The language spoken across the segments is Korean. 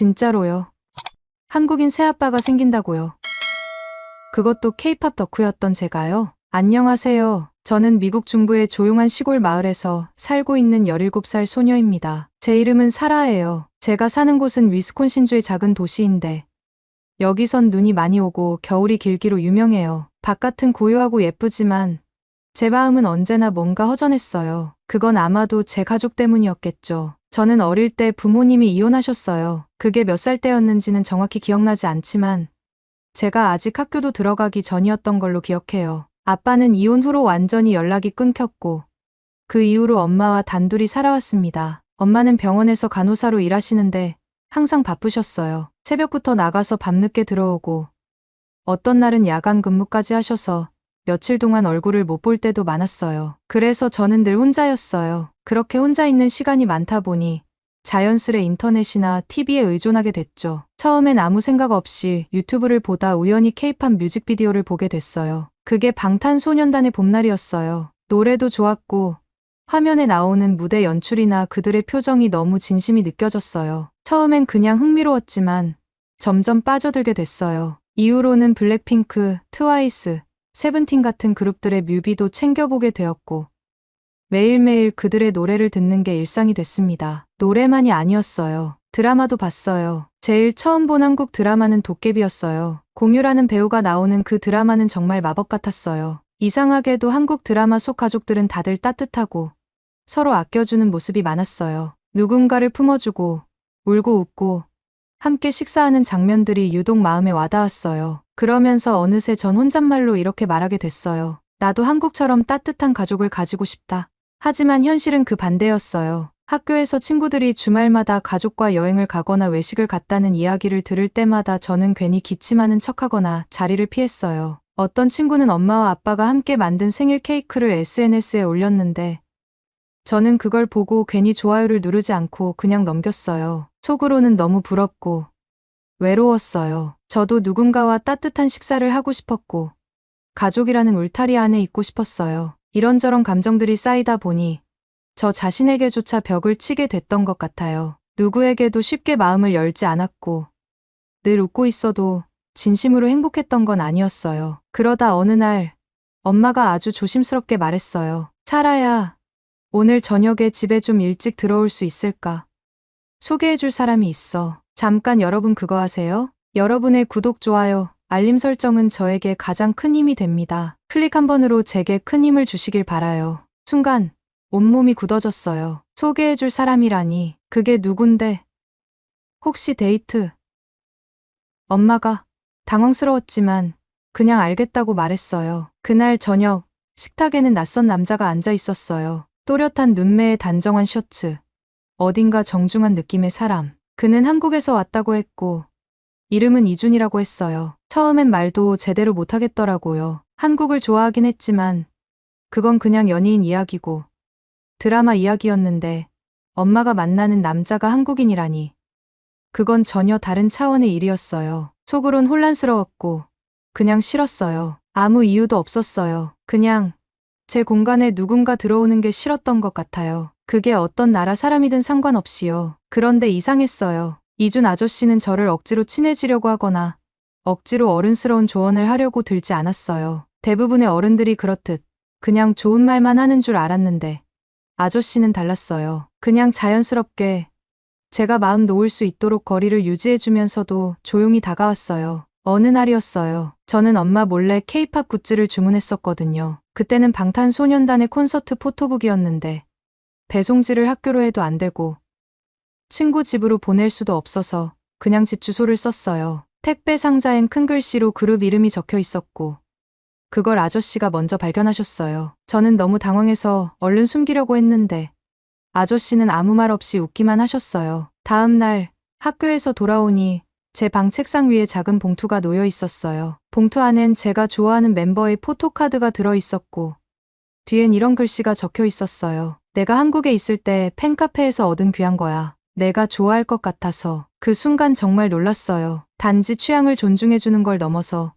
진짜로요. 한국인 새아빠가 생긴다고요. 그것도 케이팝 덕후였던 제가요. 안녕하세요. 저는 미국 중부의 조용한 시골 마을에서 살고 있는 17살 소녀입니다. 제 이름은 사라예요. 제가 사는 곳은 위스콘신주의 작은 도시인데 여기선 눈이 많이 오고 겨울이 길기로 유명해요. 바깥은 고요하고 예쁘지만 제 마음은 언제나 뭔가 허전했어요. 그건 아마도 제 가족 때문이었겠죠. 저는 어릴 때 부모님이 이혼하셨어요. 그게 몇 살 때였는지는 정확히 기억나지 않지만 제가 아직 학교도 들어가기 전이었던 걸로 기억해요. 아빠는 이혼 후로 완전히 연락이 끊겼고 그 이후로 엄마와 단둘이 살아왔습니다. 엄마는 병원에서 간호사로 일하시는데 항상 바쁘셨어요. 새벽부터 나가서 밤늦게 들어오고 어떤 날은 야간 근무까지 하셔서 며칠 동안 얼굴을 못 볼 때도 많았어요. 그래서 저는 늘 혼자였어요. 그렇게 혼자 있는 시간이 많다 보니 자연스레 인터넷이나 TV에 의존하게 됐죠. 처음엔 아무 생각 없이 유튜브를 보다 우연히 케이팝 뮤직비디오를 보게 됐어요. 그게 방탄소년단의 봄날이었어요. 노래도 좋았고 화면에 나오는 무대 연출이나 그들의 표정이 너무 진심이 느껴졌어요. 처음엔 그냥 흥미로웠지만 점점 빠져들게 됐어요. 이후로는 블랙핑크, 트와이스, 세븐틴 같은 그룹들의 뮤비도 챙겨보게 되었고 매일매일 그들의 노래를 듣는 게 일상이 됐습니다. 노래만이 아니었어요. 드라마도 봤어요. 제일 처음 본 한국 드라마는 도깨비였어요. 공유라는 배우가 나오는 그 드라마는 정말 마법 같았어요. 이상하게도 한국 드라마 속 가족들은 다들 따뜻하고 서로 아껴주는 모습이 많았어요. 누군가를 품어주고 울고 웃고 함께 식사하는 장면들이 유독 마음에 와닿았어요. 그러면서 어느새 전 혼잣말로 이렇게 말하게 됐어요. 나도 한국처럼 따뜻한 가족을 가지고 싶다. 하지만 현실은 그 반대였어요. 학교에서 친구들이 주말마다 가족과 여행을 가거나 외식을 갔다는 이야기를 들을 때마다 저는 괜히 기침하는 척하거나 자리를 피했어요. 어떤 친구는 엄마와 아빠가 함께 만든 생일 케이크를 SNS에 올렸는데 저는 그걸 보고 괜히 좋아요를 누르지 않고 그냥 넘겼어요. 속으로는 너무 부럽고 외로웠어요. 저도 누군가와 따뜻한 식사를 하고 싶었고 가족이라는 울타리 안에 있고 싶었어요. 이런저런 감정들이 쌓이다 보니 저 자신에게조차 벽을 치게 됐던 것 같아요. 누구에게도 쉽게 마음을 열지 않았고 늘 웃고 있어도 진심으로 행복했던 건 아니었어요. 그러다 어느 날 엄마가 아주 조심스럽게 말했어요. 사라야, 오늘 저녁에 집에 좀 일찍 들어올 수 있을까? 소개해줄 사람이 있어. 잠깐 여러분 그거 아세요? 여러분의 구독, 좋아요, 알림 설정은 저에게 가장 큰 힘이 됩니다. 클릭 한 번으로 제게 큰 힘을 주시길 바라요. 순간 온몸이 굳어졌어요. 소개해줄 사람이라니 그게 누군데? 혹시 데이트? 엄마가 당황스러웠지만 그냥 알겠다고 말했어요. 그날 저녁 식탁에는 낯선 남자가 앉아 있었어요. 또렷한 눈매에 단정한 셔츠, 어딘가 정중한 느낌의 사람. 그는 한국에서 왔다고 했고 이름은 이준이라고 했어요. 처음엔 말도 제대로 못하겠더라고요. 한국을 좋아하긴 했지만 그건 그냥 연예인 이야기고 드라마 이야기였는데 엄마가 만나는 남자가 한국인이라니 그건 전혀 다른 차원의 일이었어요. 속으론 혼란스러웠고 그냥 싫었어요. 아무 이유도 없었어요. 그냥 제 공간에 누군가 들어오는 게 싫었던 것 같아요. 그게 어떤 나라 사람이든 상관없이요. 그런데 이상했어요. 이준 아저씨는 저를 억지로 친해지려고 하거나 억지로 어른스러운 조언을 하려고 들지 않았어요. 대부분의 어른들이 그렇듯 그냥 좋은 말만 하는 줄 알았는데 아저씨는 달랐어요. 그냥 자연스럽게 제가 마음 놓을 수 있도록 거리를 유지해주면서도 조용히 다가왔어요. 어느 날이었어요. 저는 엄마 몰래 케이팝 굿즈를 주문했었거든요. 그때는 방탄소년단의 콘서트 포토북이었는데 배송지를 학교로 해도 안 되고 친구 집으로 보낼 수도 없어서 그냥 집 주소를 썼어요. 택배 상자엔 큰 글씨로 그룹 이름이 적혀 있었고 그걸 아저씨가 먼저 발견하셨어요. 저는 너무 당황해서 얼른 숨기려고 했는데 아저씨는 아무 말 없이 웃기만 하셨어요. 다음 날 학교에서 돌아오니 제 방 책상 위에 작은 봉투가 놓여 있었어요. 봉투 안엔 제가 좋아하는 멤버의 포토카드가 들어 있었고 뒤엔 이런 글씨가 적혀 있었어요. 내가 한국에 있을 때 팬카페에서 얻은 귀한 거야. 내가 좋아할 것 같아서. 그 순간 정말 놀랐어요. 단지 취향을 존중해주는 걸 넘어서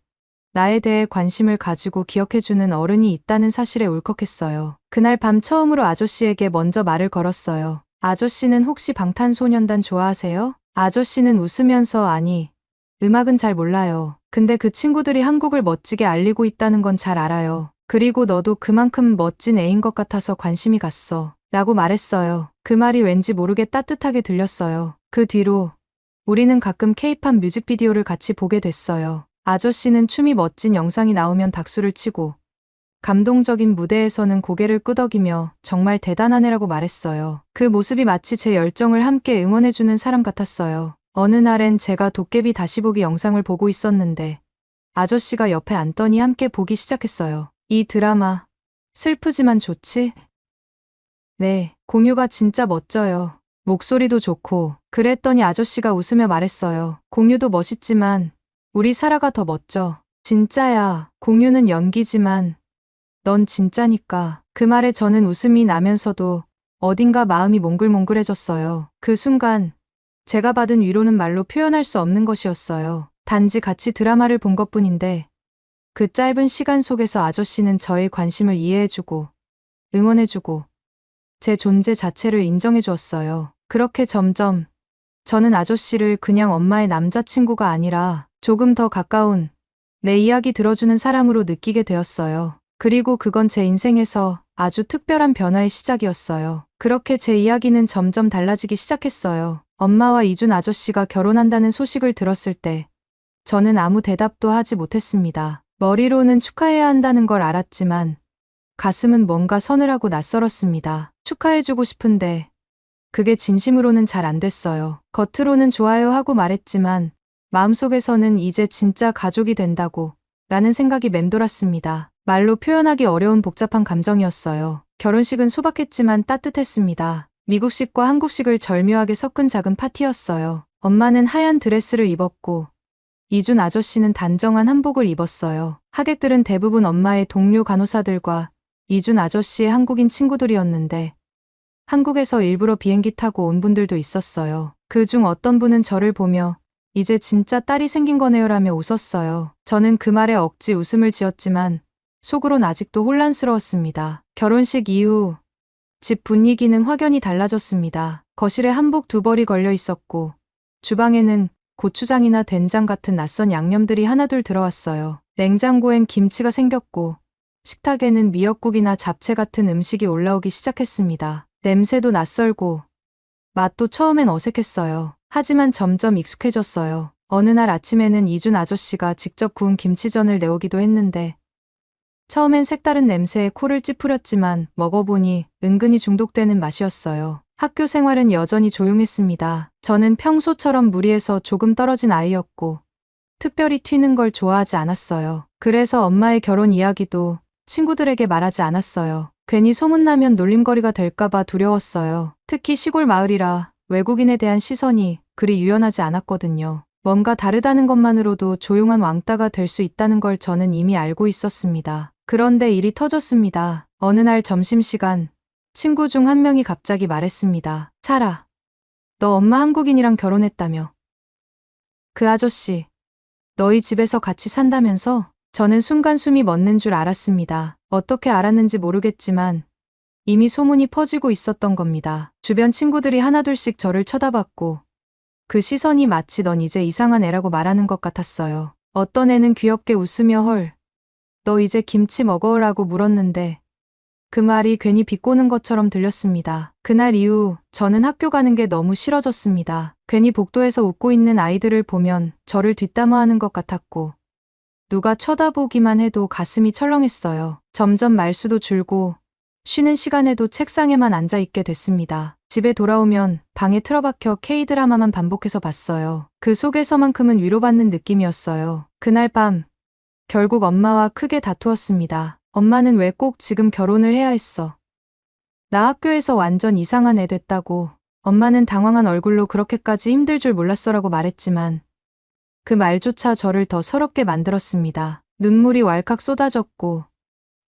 나에 대해 관심을 가지고 기억해주는 어른이 있다는 사실에 울컥했어요. 그날 밤 처음으로 아저씨에게 먼저 말을 걸었어요. 아저씨는 혹시 방탄소년단 좋아하세요? 아저씨는 웃으면서 아니, 음악은 잘 몰라요. 근데 그 친구들이 한국을 멋지게 알리고 있다는 건 잘 알아요. 그리고 너도 그만큼 멋진 애인 것 같아서 관심이 갔어. 라고 말했어요. 그 말이 왠지 모르게 따뜻하게 들렸어요. 그 뒤로 우리는 가끔 케이팝 뮤직비디오를 같이 보게 됐어요. 아저씨는 춤이 멋진 영상이 나오면 박수를 치고 감동적인 무대에서는 고개를 끄덕이며 정말 대단한 애라고 말했어요. 그 모습이 마치 제 열정을 함께 응원해주는 사람 같았어요. 어느 날엔 제가 도깨비 다시 보기 영상을 보고 있었는데 아저씨가 옆에 앉더니 함께 보기 시작했어요. 이 드라마 슬프지만 좋지? 네, 공유가 진짜 멋져요. 목소리도 좋고 그랬더니 아저씨가 웃으며 말했어요. 공유도 멋있지만 우리 사라가 더 멋져. 진짜야. 공유는 연기지만 넌 진짜니까. 그 말에 저는 웃음이 나면서도 어딘가 마음이 몽글몽글해졌어요. 그 순간 제가 받은 위로는 말로 표현할 수 없는 것이었어요. 단지 같이 드라마를 본 것뿐인데 그 짧은 시간 속에서 아저씨는 저의 관심을 이해해주고 응원해주고 제 존재 자체를 인정해 주었어요. 그렇게 점점 저는 아저씨를 그냥 엄마의 남자친구가 아니라 조금 더 가까운 내 이야기 들어주는 사람으로 느끼게 되었어요. 그리고 그건 제 인생에서 아주 특별한 변화의 시작이었어요. 그렇게 제 이야기는 점점 달라지기 시작했어요. 엄마와 이준 아저씨가 결혼한다는 소식을 들었을 때 저는 아무 대답도 하지 못했습니다. 머리로는 축하해야 한다는 걸 알았지만 가슴은 뭔가 서늘하고 낯설었습니다. 축하해주고 싶은데 그게 진심으로는 잘 안 됐어요. 겉으로는 좋아요 하고 말했지만 마음속에서는 이제 진짜 가족이 된다고 라는 생각이 맴돌았습니다. 말로 표현하기 어려운 복잡한 감정이었어요. 결혼식은 소박했지만 따뜻했습니다. 미국식과 한국식을 절묘하게 섞은 작은 파티였어요. 엄마는 하얀 드레스를 입었고 이준 아저씨는 단정한 한복을 입었어요. 하객들은 대부분 엄마의 동료 간호사들과 이준 아저씨의 한국인 친구들이었는데 한국에서 일부러 비행기 타고 온 분들도 있었어요. 그중 어떤 분은 저를 보며 이제 진짜 딸이 생긴 거네요라며 웃었어요. 저는 그 말에 억지 웃음을 지었지만 속으론 아직도 혼란스러웠습니다. 결혼식 이후 집 분위기는 확연히 달라졌습니다. 거실에 한복 두 벌이 걸려 있었고 주방에는 고추장이나 된장 같은 낯선 양념들이 하나둘 들어왔어요. 냉장고엔 김치가 생겼고 식탁에는 미역국이나 잡채 같은 음식이 올라오기 시작했습니다. 냄새도 낯설고 맛도 처음엔 어색했어요. 하지만 점점 익숙해졌어요. 어느 날 아침에는 이준 아저씨가 직접 구운 김치전을 내오기도 했는데 처음엔 색다른 냄새에 코를 찌푸렸지만 먹어보니 은근히 중독되는 맛이었어요. 학교 생활은 여전히 조용했습니다. 저는 평소처럼 무리해서 조금 떨어진 아이였고 특별히 튀는 걸 좋아하지 않았어요. 그래서 엄마의 결혼 이야기도 친구들에게 말하지 않았어요. 괜히 소문나면 놀림거리가 될까봐 두려웠어요. 특히 시골 마을이라 외국인에 대한 시선이 그리 유연하지 않았거든요. 뭔가 다르다는 것만으로도 조용한 왕따가 될 수 있다는 걸 저는 이미 알고 있었습니다. 그런데 일이 터졌습니다. 어느 날 점심시간 친구 중 한 명이 갑자기 말했습니다. 사라, 너 엄마 한국인이랑 결혼했다며. 그 아저씨, 너희 집에서 같이 산다면서? 저는 순간 숨이 멎는 줄 알았습니다. 어떻게 알았는지 모르겠지만 이미 소문이 퍼지고 있었던 겁니다. 주변 친구들이 하나둘씩 저를 쳐다봤고 그 시선이 마치 넌 이제 이상한 애라고 말하는 것 같았어요. 어떤 애는 귀엽게 웃으며 헐, 너 이제 김치 먹어라고 물었는데 그 말이 괜히 비꼬는 것처럼 들렸습니다. 그날 이후 저는 학교 가는 게 너무 싫어졌습니다. 괜히 복도에서 웃고 있는 아이들을 보면 저를 뒷담화하는 것 같았고 누가 쳐다보기만 해도 가슴이 철렁했어요. 점점 말수도 줄고 쉬는 시간에도 책상에만 앉아 있게 됐습니다. 집에 돌아오면 방에 틀어박혀 K-드라마만 반복해서 봤어요. 그 속에서만큼은 위로받는 느낌이었어요. 그날 밤 결국 엄마와 크게 다투었습니다. 엄마는 왜 꼭 지금 결혼을 해야 했어? 나 학교에서 완전 이상한 애 됐다고. 엄마는 당황한 얼굴로 그렇게까지 힘들 줄 몰랐어라고 말했지만 그 말조차 저를 더 서럽게 만들었습니다. 눈물이 왈칵 쏟아졌고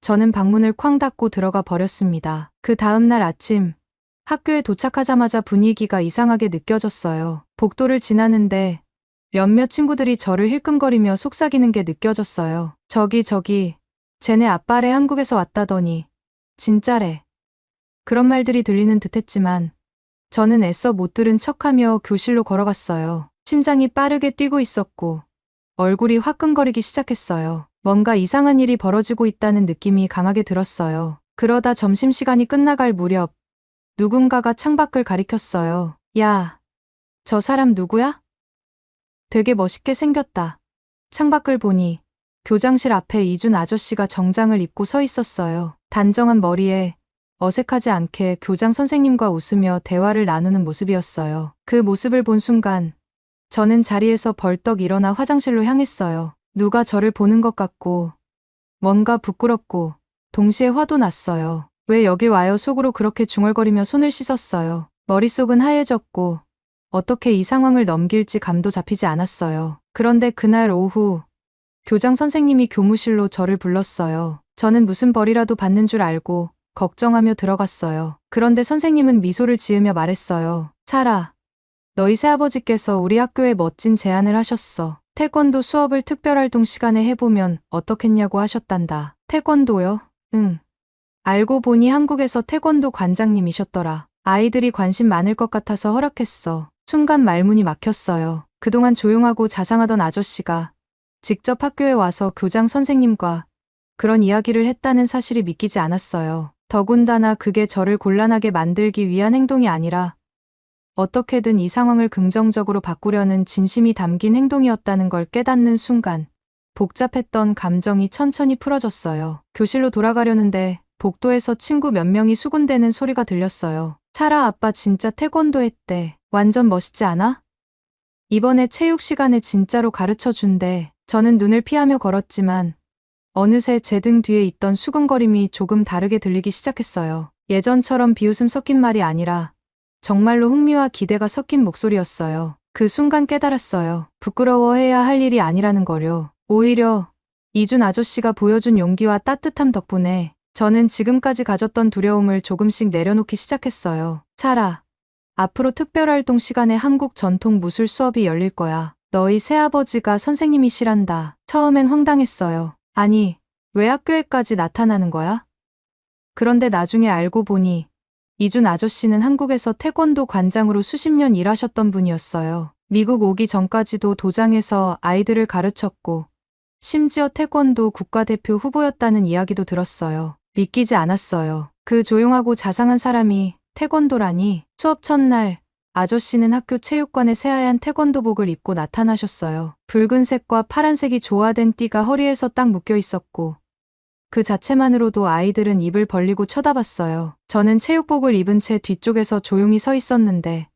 저는 방문을 쾅 닫고 들어가 버렸습니다. 그 다음 날 아침 학교에 도착하자마자 분위기가 이상하게 느껴졌어요. 복도를 지나는데 몇몇 친구들이 저를 힐끔거리며 속삭이는 게 느껴졌어요. 저기 쟤네 아빠래 한국에서 왔다더니 진짜래. 그런 말들이 들리는 듯했지만 저는 애써 못 들은 척하며 교실로 걸어갔어요. 심장이 빠르게 뛰고 있었고 얼굴이 화끈거리기 시작했어요. 뭔가 이상한 일이 벌어지고 있다는 느낌이 강하게 들었어요. 그러다 점심시간이 끝나갈 무렵 누군가가 창밖을 가리켰어요. 야, 저 사람 누구야? 되게 멋있게 생겼다. 창밖을 보니 교장실 앞에 이준 아저씨가 정장을 입고 서 있었어요. 단정한 머리에 어색하지 않게 교장 선생님과 웃으며 대화를 나누는 모습이었어요. 그 모습을 본 순간 저는 자리에서 벌떡 일어나 화장실로 향했어요. 누가 저를 보는 것 같고 뭔가 부끄럽고 동시에 화도 났어요. 왜 여길 와요? 속으로 그렇게 중얼거리며 손을 씻었어요. 머릿속은 하얘졌고 어떻게 이 상황을 넘길지 감도 잡히지 않았어요. 그런데 그날 오후 교장 선생님이 교무실로 저를 불렀어요. 저는 무슨 벌이라도 받는 줄 알고 걱정하며 들어갔어요. 그런데 선생님은 미소를 지으며 말했어요. 사라, 너희 새아버지께서 우리 학교에 멋진 제안을 하셨어. 태권도 수업을 특별활동 시간에 해보면 어떻겠냐고 하셨단다. 태권도요? 응. 알고 보니 한국에서 태권도 관장님이셨더라. 아이들이 관심 많을 것 같아서 허락했어. 순간 말문이 막혔어요. 그동안 조용하고 자상하던 아저씨가 직접 학교에 와서 교장 선생님과 그런 이야기를 했다는 사실이 믿기지 않았어요. 더군다나 그게 저를 곤란하게 만들기 위한 행동이 아니라 어떻게든 이 상황을 긍정적으로 바꾸려는 진심이 담긴 행동이었다는 걸 깨닫는 순간 복잡했던 감정이 천천히 풀어졌어요. 교실로 돌아가려는데 복도에서 친구 몇 명이 수군대는 소리가 들렸어요. 사라 아빠 진짜 태권도 했대. 완전 멋있지 않아? 이번에 체육 시간에 진짜로 가르쳐 준대. 저는 눈을 피하며 걸었지만 어느새 제 등 뒤에 있던 수근거림이 조금 다르게 들리기 시작했어요. 예전처럼 비웃음 섞인 말이 아니라 정말로 흥미와 기대가 섞인 목소리였어요. 그 순간 깨달았어요. 부끄러워해야 할 일이 아니라는 거요. 오히려 이준 아저씨가 보여준 용기와 따뜻함 덕분에 저는 지금까지 가졌던 두려움을 조금씩 내려놓기 시작했어요. 사라, 앞으로 특별활동 시간에 한국 전통 무술 수업이 열릴 거야. 너희 새아버지가 선생님이시란다. 처음엔 황당했어요. 아니, 왜 학교에까지 나타나는 거야? 그런데 나중에 알고 보니 이준 아저씨는 한국에서 태권도 관장으로 수십 년 일하셨던 분이었어요. 미국 오기 전까지도 도장에서 아이들을 가르쳤고 심지어 태권도 국가대표 후보였다는 이야기도 들었어요. 믿기지 않았어요. 그 조용하고 자상한 사람이 태권도라니. 수업 첫날 아저씨는 학교 체육관에 새하얀 태권도복을 입고 나타나셨어요. 붉은색과 파란색이 조화된 띠가 허리에서 딱 묶여 있었고 그 자체만으로도 아이들은 입을 벌리고 쳐다봤어요. 저는 체육복을 입은 채 뒤쪽에서 조용히 서 있었는데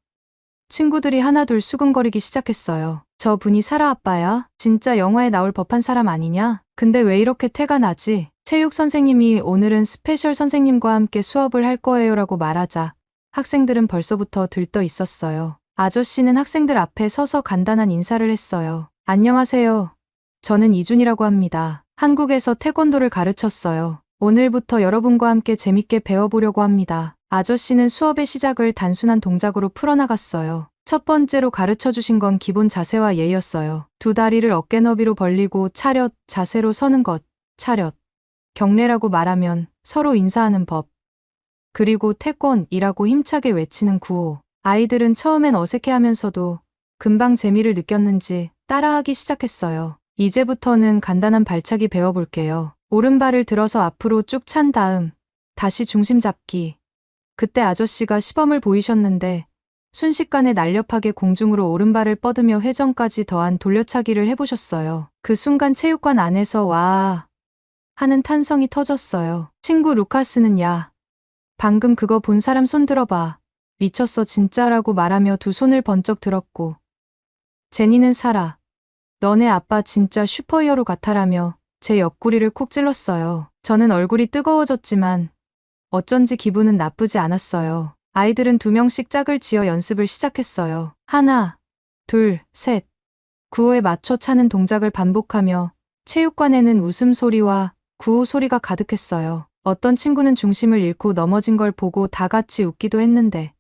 친구들이 하나둘 수근거리기 시작했어요. 저 분이 사라 아빠야? 진짜 영화에 나올 법한 사람 아니냐? 근데 왜 이렇게 태가 나지? 체육 선생님이 오늘은 스페셜 선생님과 함께 수업을 할 거예요라고 말하자 학생들은 벌써부터 들떠 있었어요. 아저씨는 학생들 앞에 서서 간단한 인사를 했어요. 안녕하세요. 저는 이준이라고 합니다. 한국에서 태권도를 가르쳤어요. 오늘부터 여러분과 함께 재밌게 배워보려고 합니다. 아저씨는 수업의 시작을 단순한 동작으로 풀어나갔어요. 첫 번째로 가르쳐 주신 건 기본 자세와 예의였어요. 두 다리를 어깨 너비로 벌리고 차렷 자세로 서는 것, 차렷. 경례라고 말하면 서로 인사하는 법. 그리고 태권이라고 힘차게 외치는 구호. 아이들은 처음엔 어색해하면서도 금방 재미를 느꼈는지 따라하기 시작했어요. 이제부터는 간단한 발차기 배워볼게요. 오른발을 들어서 앞으로 쭉 찬 다음 다시 중심 잡기. 그때 아저씨가 시범을 보이셨는데 순식간에 날렵하게 공중으로 오른발을 뻗으며 회전까지 더한 돌려차기를 해보셨어요. 그 순간 체육관 안에서 와 하는 탄성이 터졌어요. 친구 루카스는 야, 방금 그거 본 사람 손 들어봐. 미쳤어 진짜라고 말하며 두 손을 번쩍 들었고 제니는 사라, 너네 아빠 진짜 슈퍼히어로 같아라며 제 옆구리를 콕 찔렀어요. 저는 얼굴이 뜨거워졌지만 어쩐지 기분은 나쁘지 않았어요. 아이들은 두 명씩 짝을 지어 연습을 시작했어요. 하나, 둘, 셋. 구호에 맞춰 차는 동작을 반복하며 체육관에는 웃음소리와 구호 소리가 가득했어요. 어떤 친구는 중심을 잃고 넘어진 걸 보고 다 같이 웃기도 했는데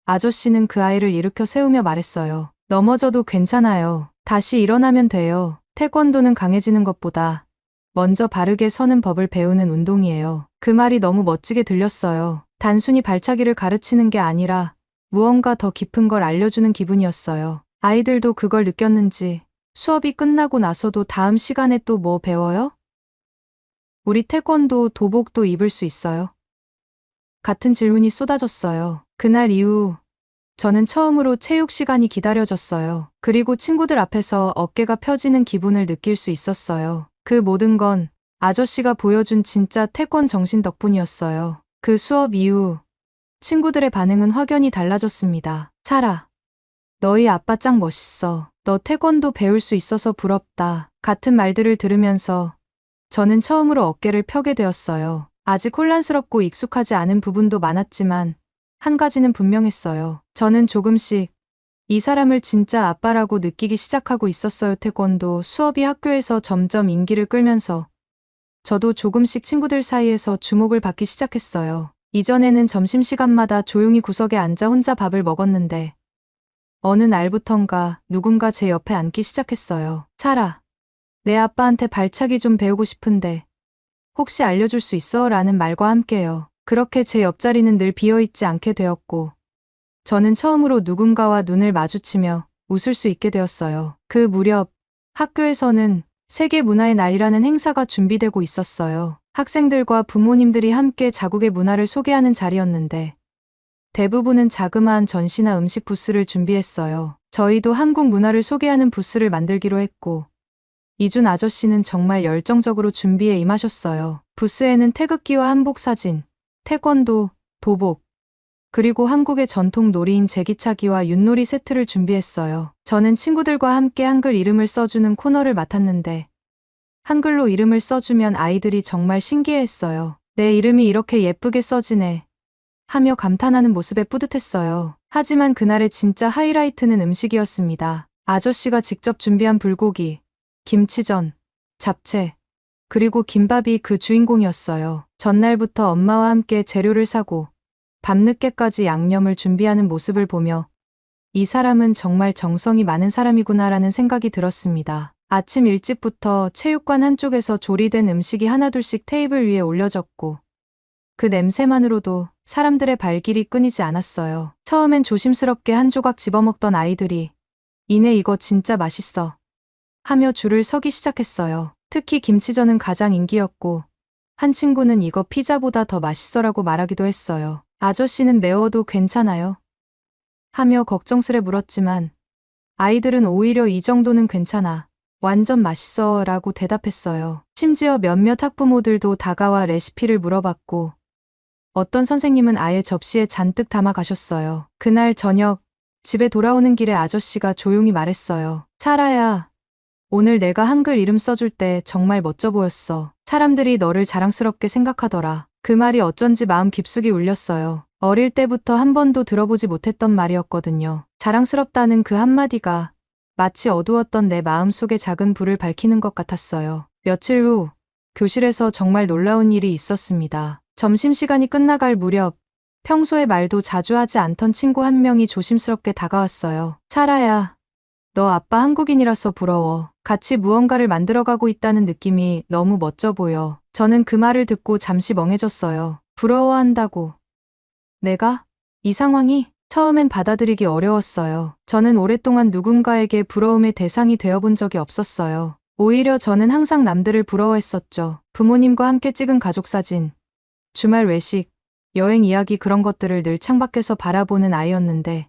아저씨는 그 아이를 일으켜 세우며 말했어요. 넘어져도 괜찮아요. 다시 일어나면 돼요. 태권도는 강해지는 것보다 먼저 바르게 서는 법을 배우는 운동이에요. 그 말이 너무 멋지게 들렸어요. 단순히 발차기를 가르치는 게 아니라 무언가 더 깊은 걸 알려주는 기분이었어요. 아이들도 그걸 느꼈는지 수업이 끝나고 나서도 다음 시간에 또 뭐 배워요? 우리 태권도 도복도 입을 수 있어요? 같은 질문이 쏟아졌어요. 그날 이후 저는 처음으로 체육 시간이 기다려졌어요. 그리고 친구들 앞에서 어깨가 펴지는 기분을 느낄 수 있었어요. 그 모든 건 아저씨가 보여준 진짜 태권 정신 덕분이었어요. 그 수업 이후 친구들의 반응은 확연히 달라졌습니다. 사라, 너희 아빠 짱 멋있어. 너 태권도 배울 수 있어서 부럽다. 같은 말들을 들으면서 저는 처음으로 어깨를 펴게 되었어요. 아직 혼란스럽고 익숙하지 않은 부분도 많았지만 한 가지는 분명했어요. 저는 조금씩 이 사람을 진짜 아빠라고 느끼기 시작하고 있었어요. 태권도 수업이 학교에서 점점 인기를 끌면서 저도 조금씩 친구들 사이에서 주목을 받기 시작했어요. 이전에는 점심시간마다 조용히 구석에 앉아 혼자 밥을 먹었는데 어느 날부턴가 누군가 제 옆에 앉기 시작했어요. 사라, 내 아빠한테 발차기 좀 배우고 싶은데 혹시 알려줄 수 있어? 라는 말과 함께요. 그렇게 제 옆자리는 늘 비어있지 않게 되었고 저는 처음으로 누군가와 눈을 마주치며 웃을 수 있게 되었어요. 그 무렵 학교에서는 세계 문화의 날이라는 행사가 준비되고 있었어요. 학생들과 부모님들이 함께 자국의 문화를 소개하는 자리였는데 대부분은 자그마한 전시나 음식 부스를 준비했어요. 저희도 한국 문화를 소개하는 부스를 만들기로 했고 이준 아저씨는 정말 열정적으로 준비에 임하셨어요. 부스에는 태극기와 한복 사진, 태권도, 도복, 그리고 한국의 전통 놀이인 제기차기와 윷놀이 세트를 준비했어요. 저는 친구들과 함께 한글 이름을 써주는 코너를 맡았는데 한글로 이름을 써주면 아이들이 정말 신기해했어요. 내 이름이 이렇게 예쁘게 써지네 하며 감탄하는 모습에 뿌듯했어요. 하지만 그날의 진짜 하이라이트는 음식이었습니다. 아저씨가 직접 준비한 불고기, 김치전, 잡채, 그리고 김밥이 그 주인공이었어요. 전날부터 엄마와 함께 재료를 사고 밤늦게까지 양념을 준비하는 모습을 보며 이 사람은 정말 정성이 많은 사람이구나라는 생각이 들었습니다. 아침 일찍부터 체육관 한쪽에서 조리된 음식이 하나둘씩 테이블 위에 올려졌고 그 냄새만으로도 사람들의 발길이 끊이지 않았어요. 처음엔 조심스럽게 한 조각 집어먹던 아이들이 이내 이거 진짜 맛있어 하며 줄을 서기 시작했어요. 특히 김치전은 가장 인기였고 한 친구는 이거 피자보다 더 맛있어라고 말하기도 했어요. 아저씨는 매워도 괜찮아요? 하며 걱정스레 물었지만 아이들은 오히려 이 정도는 괜찮아. 완전 맛있어 라고 대답했어요. 심지어 몇몇 학부모들도 다가와 레시피를 물어봤고 어떤 선생님은 아예 접시에 잔뜩 담아 가셨어요. 그날 저녁 집에 돌아오는 길에 아저씨가 조용히 말했어요. 사라야, 오늘 내가 한글 이름 써줄 때 정말 멋져 보였어. 사람들이 너를 자랑스럽게 생각하더라. 그 말이 어쩐지 마음 깊숙이 울렸어요. 어릴 때부터 한 번도 들어보지 못했던 말이었거든요. 자랑스럽다는 그 한마디가 마치 어두웠던 내 마음속에 작은 불을 밝히는 것 같았어요. 며칠 후 교실에서 정말 놀라운 일이 있었습니다. 점심시간이 끝나갈 무렵 평소에 말도 자주 하지 않던 친구 한 명이 조심스럽게 다가왔어요. 사라야, 너 아빠 한국인이라서 부러워. 같이 무언가를 만들어가고 있다는 느낌이 너무 멋져 보여. 저는 그 말을 듣고 잠시 멍해졌어요. 부러워한다고. 내가? 이 상황이? 처음엔 받아들이기 어려웠어요. 저는 오랫동안 누군가에게 부러움의 대상이 되어본 적이 없었어요. 오히려 저는 항상 남들을 부러워했었죠. 부모님과 함께 찍은 가족사진, 주말 외식, 여행 이야기 그런 것들을 늘 창밖에서 바라보는 아이였는데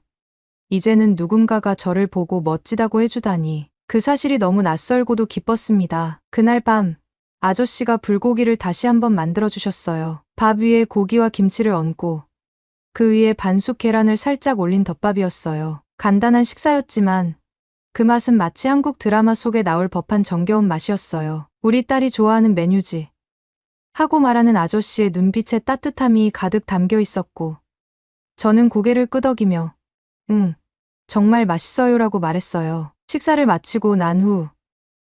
이제는 누군가가 저를 보고 멋지다고 해주다니 그 사실이 너무 낯설고도 기뻤습니다. 그날 밤 아저씨가 불고기를 다시 한번 만들어주셨어요. 밥 위에 고기와 김치를 얹고 그 위에 반숙 계란을 살짝 올린 덮밥이었어요. 간단한 식사였지만 그 맛은 마치 한국 드라마 속에 나올 법한 정겨운 맛이었어요. 우리 딸이 좋아하는 메뉴지 하고 말하는 아저씨의 눈빛에 따뜻함이 가득 담겨 있었고 저는 고개를 끄덕이며 응, 정말 맛있어요라고 말했어요. 식사를 마치고 난 후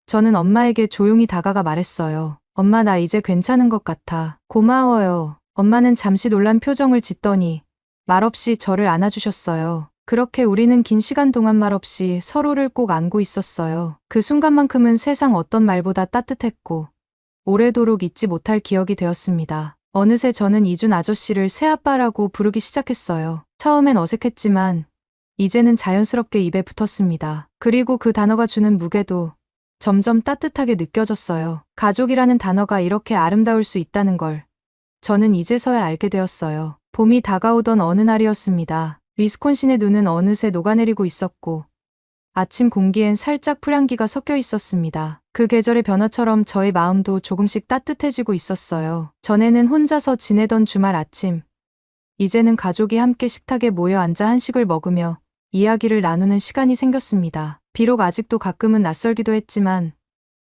저는 엄마에게 조용히 다가가 말했어요. 엄마 나 이제 괜찮은 것 같아. 고마워요. 엄마는 잠시 놀란 표정을 짓더니 말없이 저를 안아주셨어요. 그렇게 우리는 긴 시간 동안 말없이 서로를 꼭 안고 있었어요. 그 순간만큼은 세상 어떤 말보다 따뜻했고 오래도록 잊지 못할 기억이 되었습니다. 어느새 저는 이준 아저씨를 새아빠라고 부르기 시작했어요. 처음엔 어색했지만 이제는 자연스럽게 입에 붙었습니다. 그리고 그 단어가 주는 무게도 점점 따뜻하게 느껴졌어요. 가족이라는 단어가 이렇게 아름다울 수 있다는 걸 저는 이제서야 알게 되었어요. 봄이 다가오던 어느 날이었습니다. 위스콘신의 눈은 어느새 녹아내리고 있었고 아침 공기엔 살짝 풀향기가 섞여 있었습니다. 그 계절의 변화처럼 저의 마음도 조금씩 따뜻해지고 있었어요. 전에는 혼자서 지내던 주말 아침, 이제는 가족이 함께 식탁에 모여 앉아 한식을 먹으며 이야기를 나누는 시간이 생겼습니다. 비록 아직도 가끔은 낯설기도 했지만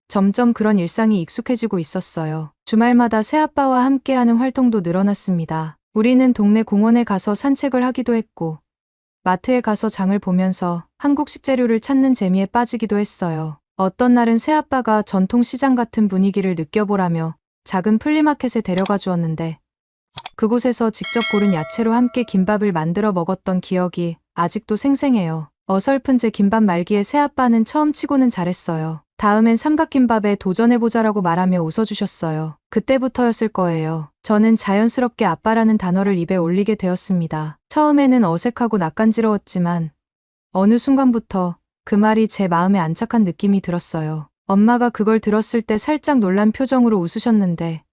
점점 그런 일상이 익숙해지고 있었어요. 주말마다 새아빠와 함께하는 활동도 늘어났습니다. 우리는 동네 공원에 가서 산책을 하기도 했고 마트에 가서 장을 보면서 한국식 재료를 찾는 재미에 빠지기도 했어요. 어떤 날은 새아빠가 전통시장 같은 분위기를 느껴보라며 작은 플리마켓에 데려가 주었는데 그곳에서 직접 고른 야채로 함께 김밥을 만들어 먹었던 기억이 아직도 생생해요. 어설픈 제 김밥 말기에 새아빠는 처음 치고는 잘했어요. 다음엔 삼각김밥에 도전해보자라고 말하며 웃어주셨어요. 그때부터였을 거예요. 저는 자연스럽게 아빠라는 단어를 입에 올리게 되었습니다. 처음에는 어색하고 낯간지러웠지만 어느 순간부터 그 말이 제 마음에 안착한 느낌이 들었어요. 엄마가 그걸 들었을 때 살짝 놀란 표정으로 웃으셨는데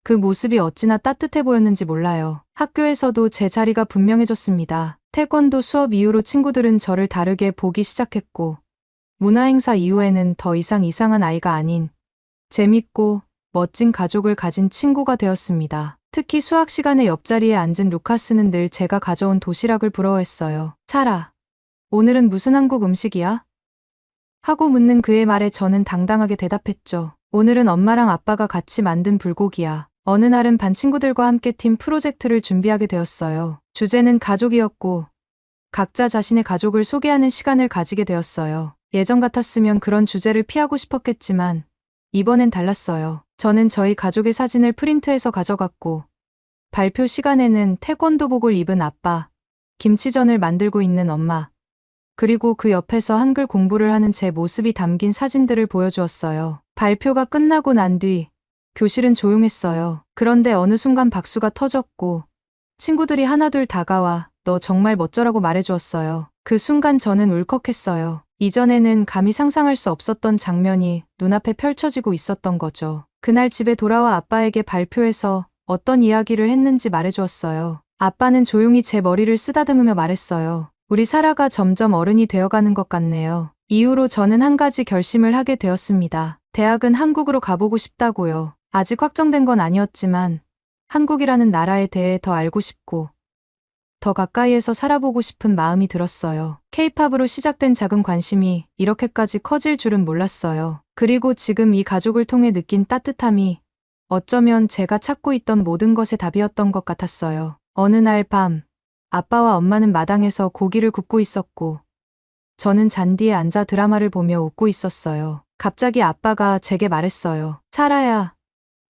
그 모습이 어찌나 따뜻해 보였는지 몰라요. 학교에서도 제 자리가 분명해졌습니다. 태권도 수업 이후로 친구들은 저를 다르게 보기 시작했고 문화행사 이후에는 더 이상 이상한 아이가 아닌 재밌고 멋진 가족을 가진 친구가 되었습니다. 특히 수학 시간에 옆자리에 앉은 루카스는 늘 제가 가져온 도시락을 부러워했어요. 사라, 오늘은 무슨 한국 음식이야? 하고 묻는 그의 말에 저는 당당하게 대답했죠. 오늘은 엄마랑 아빠가 같이 만든 불고기야. 어느 날은 반 친구들과 함께 팀 프로젝트를 준비하게 되었어요. 주제는 가족이었고 각자 자신의 가족을 소개하는 시간을 가지게 되었어요. 예전 같았으면 그런 주제를 피하고 싶었겠지만 이번엔 달랐어요. 저는 저희 가족의 사진을 프린트해서 가져갔고 발표 시간에는 태권도복을 입은 아빠, 김치전을 만들고 있는 엄마, 그리고 그 옆에서 한글 공부를 하는 제 모습이 담긴 사진들을 보여주었어요. 발표가 끝나고 난 뒤 교실은 조용했어요. 그런데 어느 순간 박수가 터졌고 친구들이 하나둘 다가와 너 정말 멋져라고 말해주었어요. 그 순간 저는 울컥했어요. 이전에는 감히 상상할 수 없었던 장면이 눈앞에 펼쳐지고 있었던 거죠. 그날 집에 돌아와 아빠에게 발표해서 어떤 이야기를 했는지 말해주었어요. 아빠는 조용히 제 머리를 쓰다듬으며 말했어요. 우리 사라가 점점 어른이 되어가는 것 같네요. 이후로 저는 한 가지 결심을 하게 되었습니다. 대학은 한국으로 가보고 싶다고요. 아직 확정된 건 아니었지만 한국이라는 나라에 대해 더 알고 싶고 더 가까이에서 살아보고 싶은 마음이 들었어요. K-팝으로 시작된 작은 관심이 이렇게까지 커질 줄은 몰랐어요. 그리고 지금 이 가족을 통해 느낀 따뜻함이 어쩌면 제가 찾고 있던 모든 것의 답이었던 것 같았어요. 어느 날 밤, 아빠와 엄마는 마당에서 고기를 굽고 있었고 저는 잔디에 앉아 드라마를 보며 웃고 있었어요. 갑자기 아빠가 제게 말했어요. 사라야,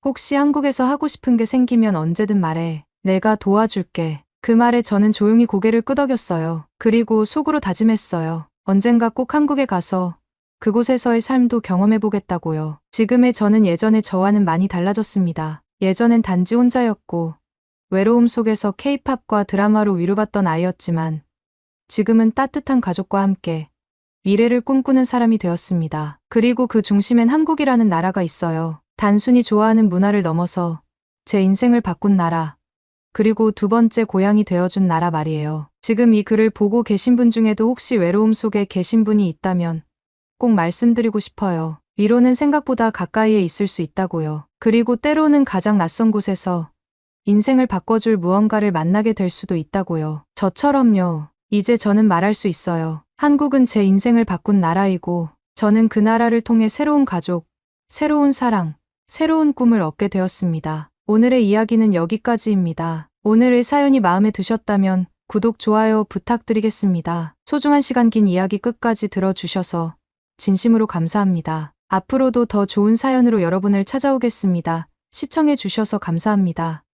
혹시 한국에서 하고 싶은 게 생기면 언제든 말해. 내가 도와줄게. 그 말에 저는 조용히 고개를 끄덕였어요. 그리고 속으로 다짐했어요. 언젠가 꼭 한국에 가서 그곳에서의 삶도 경험해보겠다고요. 지금의 저는 예전의 저와는 많이 달라졌습니다. 예전엔 단지 혼자였고 외로움 속에서 K-팝과 드라마로 위로받던 아이였지만 지금은 따뜻한 가족과 함께 미래를 꿈꾸는 사람이 되었습니다. 그리고 그 중심엔 한국이라는 나라가 있어요. 단순히 좋아하는 문화를 넘어서 제 인생을 바꾼 나라, 그리고 두 번째 고향이 되어준 나라 말이에요. 지금 이 글을 보고 계신 분 중에도 혹시 외로움 속에 계신 분이 있다면 꼭 말씀드리고 싶어요. 위로는 생각보다 가까이에 있을 수 있다고요. 그리고 때로는 가장 낯선 곳에서 인생을 바꿔줄 무언가를 만나게 될 수도 있다고요. 저처럼요. 이제 저는 말할 수 있어요. 한국은 제 인생을 바꾼 나라이고 저는 그 나라를 통해 새로운 가족, 새로운 사랑, 새로운 꿈을 얻게 되었습니다. 오늘의 이야기는 여기까지입니다. 오늘의 사연이 마음에 드셨다면 구독, 좋아요 부탁드리겠습니다. 소중한 시간 긴 이야기 끝까지 들어주셔서 진심으로 감사합니다. 앞으로도 더 좋은 사연으로 여러분을 찾아오겠습니다. 시청해 주셔서 감사합니다.